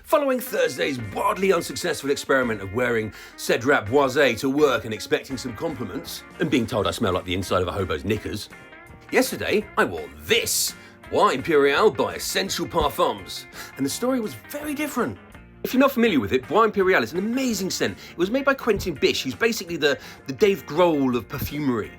Following Thursday's wildly unsuccessful experiment of wearing Cedrat Boisé to work and expecting some compliments, and being told I smell like the inside of a hobo's knickers, yesterday I wore this, Bois Imperal by Essential Parfums, and the story was very different. If you're not familiar with it, Bois Imperal is an amazing scent. It was made by Quentin Bisch, who's basically the Dave Grohl of perfumery.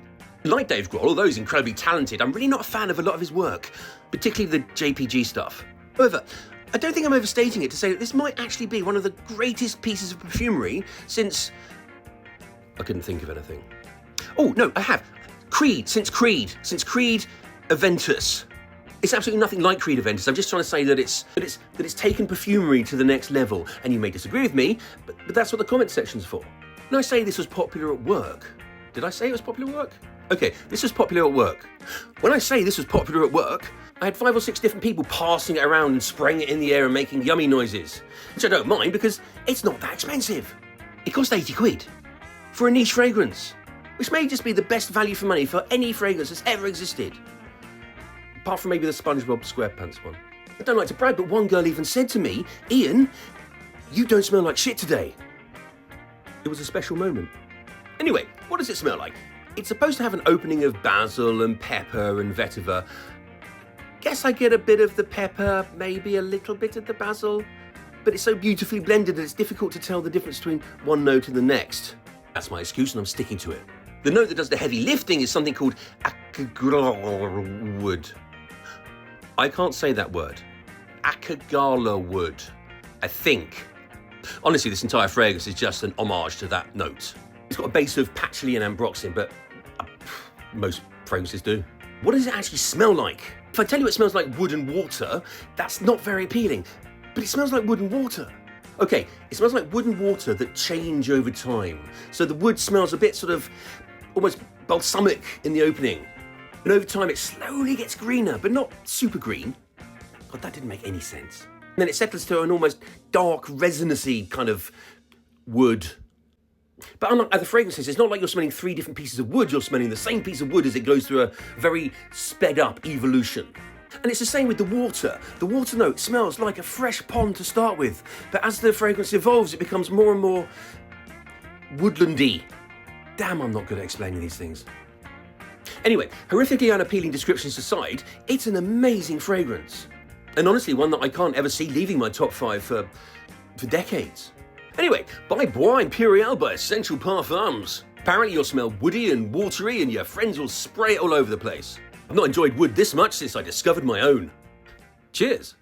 Like Dave Grohl, although he's incredibly talented, I'm really not a fan of a lot of his work, particularly the JPG stuff. However, I don't think I'm overstating it to say that this might actually be one of the greatest pieces of perfumery since... I couldn't think of anything. Oh, no, I have. Since Creed Aventus. It's absolutely nothing like Creed Aventus. I'm just trying to say that it's taken perfumery to the next level. And you may disagree with me, but that's what the comment section's for. When I say this was popular at work, did I say it was popular at work? Okay, this was popular at work. When I say this was popular at work, I had 5 or 6 different people passing it around and spraying it in the air and making yummy noises, which I don't mind because it's not that expensive. It cost 80 quid for a niche fragrance, which may just be the best value for money for any fragrance that's ever existed. Apart from maybe the SpongeBob SquarePants one. I don't like to brag, but one girl even said to me, "Ian, you don't smell like shit today." It was a special moment. Anyway, what does it smell like? It's supposed to have an opening of basil and pepper and vetiver. Guess I get a bit of the pepper, maybe a little bit of the basil, but it's so beautifully blended that it's difficult to tell the difference between one note and the next. That's my excuse and I'm sticking to it. The note that does the heavy lifting is something called akagala wood. I can't say that word. Akagala wood, I think. Honestly, this entire fragrance is just an homage to that note. It's got a base of patchouli and ambroxan, but most fragrances do. What does it actually smell like? If I tell you it smells like wood and water, that's not very appealing, but it smells like wood and water. Okay, it smells like wood and water that change over time. So the wood smells a bit sort of almost balsamic in the opening. And over time it slowly gets greener, but not super green. God, that didn't make any sense. And then it settles to an almost dark, resinous-y kind of wood. But unlike other fragrances, it's not like you're smelling 3 different pieces of wood. You're smelling the same piece of wood as it goes through a very sped-up evolution. And it's the same with the water. The water note smells like a fresh pond to start with, but as the fragrance evolves, it becomes more and more woodlandy. Damn, I'm not good at explaining these things. Anyway, horrifically unappealing descriptions aside, it's an amazing fragrance. And honestly, one that I can't ever see leaving my top 5 for decades. Anyway, buy Bois Imperal by Essential Parfums. Apparently you'll smell woody and watery and your friends will spray it all over the place. I've not enjoyed wood this much since I discovered my own. Cheers.